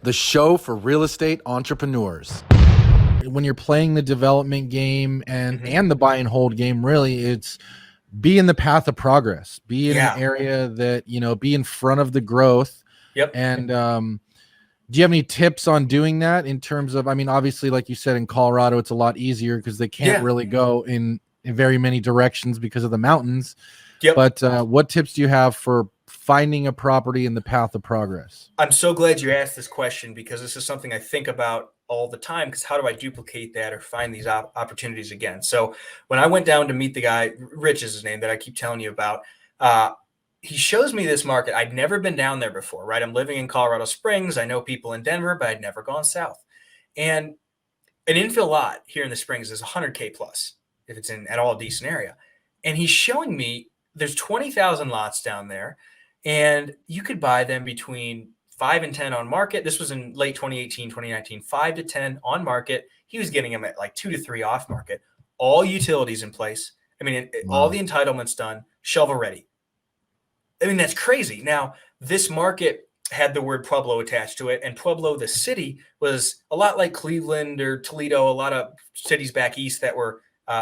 the show for real estate entrepreneurs. When you're playing the development game and the buy and hold game, really, it's be in the path of progress, be in an area that, be in front of the growth. Yep. And do you have any tips on doing that in terms of, obviously, like you said, in Colorado, it's a lot easier because they can't really go in very many directions because of the mountains. Yep. But what tips do you have for finding a property in the path of progress? I'm so glad you asked this question, because this is something I think about all the time, because how do I duplicate that or find these opportunities again? So when I went down to meet the guy, Rich is his name, that I keep telling you about, he shows me this market. I'd never been down there before, right? I'm living in Colorado Springs. I know people in Denver, but I'd never gone south. And an infill lot here in the Springs is 100K plus if it's in at all a decent area. And he's showing me there's 20,000 lots down there, and you could buy them between 5 and 10 on market. This was in late 2018, 2019, 5 to 10 on market. He was getting them at like 2 to 3 off market, all utilities in place. All the entitlements done, shovel ready. That's crazy. Now, this market had the word Pueblo attached to it, and Pueblo, the city, was a lot like Cleveland or Toledo, a lot of cities back east that were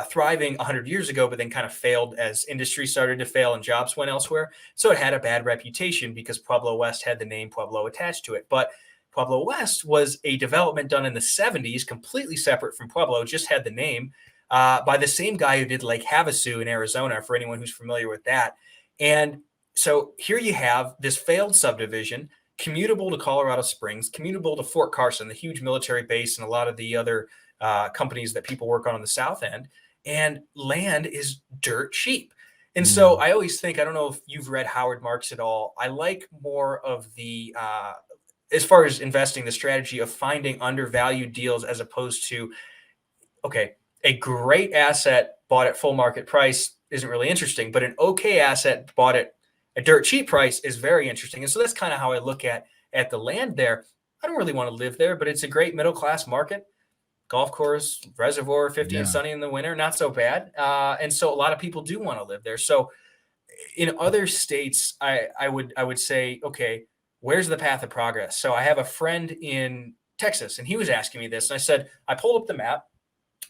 thriving 100 years ago, but then kind of failed as industry started to fail and jobs went elsewhere. So it had a bad reputation because Pueblo West had the name Pueblo attached to it. But Pueblo West was a development done in the 70s, completely separate from Pueblo, just had the name by the same guy who did Lake Havasu in Arizona, for anyone who's familiar with that. And so here you have this failed subdivision, commutable to Colorado Springs, commutable to Fort Carson, the huge military base, and a lot of the other companies that people work on the south end, and land is dirt cheap. And so I always think, I don't know if you've read Howard Marks at all. I like more of the, as far as investing, the strategy of finding undervalued deals as opposed to, okay, a great asset bought at full market price isn't really interesting, but an okay asset bought at a dirt cheap price is very interesting. And so that's kind of how I look at the land there. I don't really want to live there, but it's a great middle-class market. Golf course, reservoir, 50 and sunny in the winter, not so bad. And so a lot of people do want to live there. So in other states, I would say, okay, where's the path of progress? So I have a friend in Texas, and he was asking me this. And I said, I pulled up the map,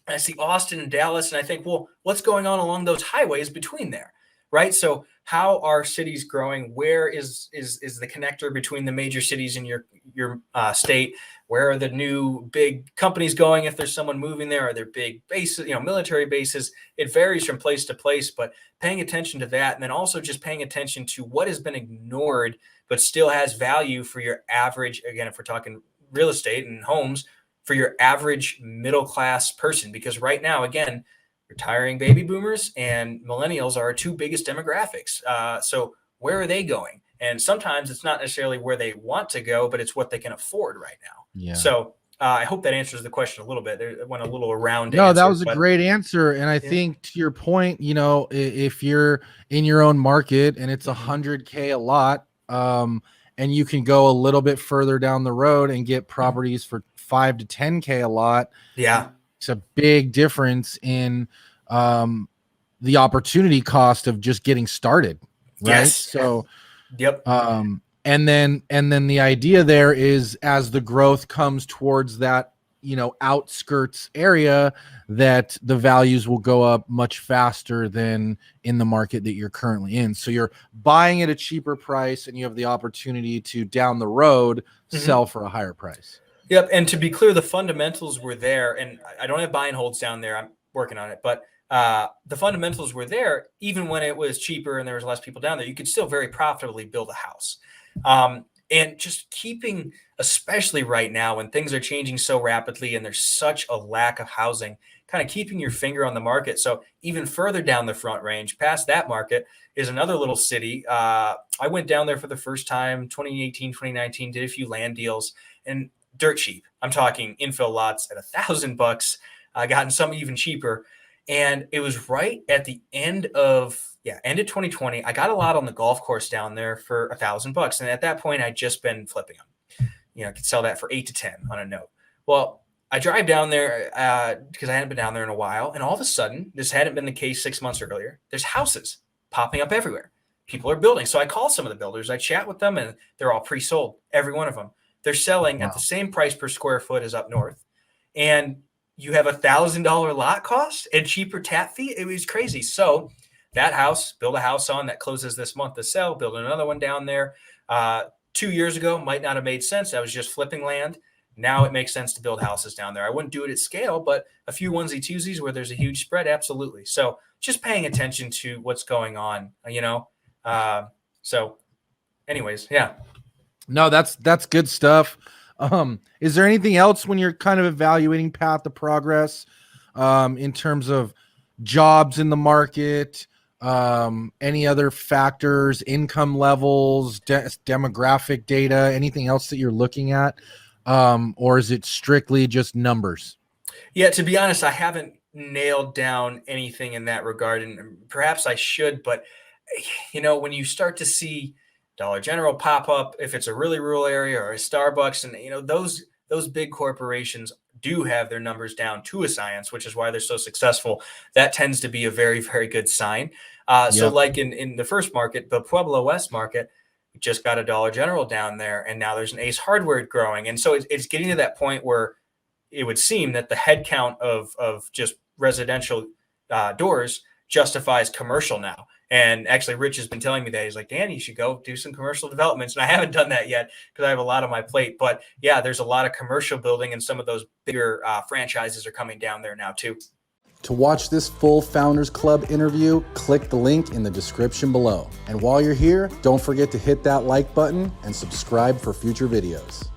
and I see Austin and Dallas, and I think, well, what's going on along those highways between there, right? So how are cities growing? Where is the connector between the major cities in your state? Where are the new big companies going? If there's someone moving there, are there big bases, military bases? It varies from place to place, but paying attention to that, and then also just paying attention to what has been ignored but still has value for your average, again, if we're talking real estate and homes, for your average middle-class person. Because right now, again, retiring baby boomers and millennials are our two biggest demographics. So where are they going? And sometimes it's not necessarily where they want to go, but it's what they can afford right now. Yeah. So I hope that answers the question a little bit. It went a little around. No, that was a great answer. And I think to your point, if you're in your own market and it's 100K a lot, and you can go a little bit further down the road and get properties for 5 to 10K a lot. Yeah. It's a big difference in the opportunity cost of just getting started. Right. Yes. So, yep. And then the idea there is, as the growth comes towards that, outskirts area, that the values will go up much faster than in the market that you're currently in. So you're buying at a cheaper price, and you have the opportunity to down the road sell for a higher price. Yep. And to be clear, the fundamentals were there, and I don't have buy and holds down there. I'm working on it, but the fundamentals were there. Even when it was cheaper and there was less people down there, you could still very profitably build a house. And just keeping, especially right now when things are changing so rapidly and there's such a lack of housing, kind of keeping your finger on the market. So even further down the Front Range, past that market, is another little city. I went down there for the first time, 2018, 2019, did a few land deals, and dirt cheap. I'm talking infill lots at $1,000. Gotten some even cheaper. And it was right at the end of 2020. I got a lot on the golf course down there for $1,000. And at that point, I'd just been flipping them. I could sell that for 8 to 10 on a note. Well, I drive down there because I hadn't been down there in a while. And all of a sudden, this hadn't been the case 6 months earlier. There's houses popping up everywhere. People are building. So I call some of the builders. I chat with them, and they're all pre-sold, every one of them. They're selling at the same price per square foot as up north. And you have $1,000 lot cost and cheaper tap fee. It was crazy. So that house, build a house on that closes this month to sell, build another one down there. 2 years ago might not have made sense. I was just flipping land. Now it makes sense to build houses down there. I wouldn't do it at scale, but a few onesie twosies where there's a huge spread, absolutely. So just paying attention to what's going on, so anyways, yeah. No, that's good stuff. Is there anything else when you're kind of evaluating path to progress, in terms of jobs in the market, any other factors, income levels, demographic data, anything else that you're looking at? Or is it strictly just numbers? Yeah, to be honest, I haven't nailed down anything in that regard, and perhaps I should, but when you start to see Dollar General pop up, if it's a really rural area, or a Starbucks, and those big corporations do have their numbers down to a science, which is why they're so successful. That tends to be a very, very good sign. So like in the first market, the Pueblo West market, we just got a Dollar General down there, and now there's an Ace Hardware growing. And so it's getting to that point where it would seem that the head count of just residential doors justifies commercial now. And actually, Rich has been telling me that. He's like, Dan, you should go do some commercial developments. And I haven't done that yet because I have a lot on my plate. But yeah, there's a lot of commercial building, and some of those bigger franchises are coming down there now too. To watch this full Founders Club interview, click the link in the description below. And while you're here, don't forget to hit that like button and subscribe for future videos.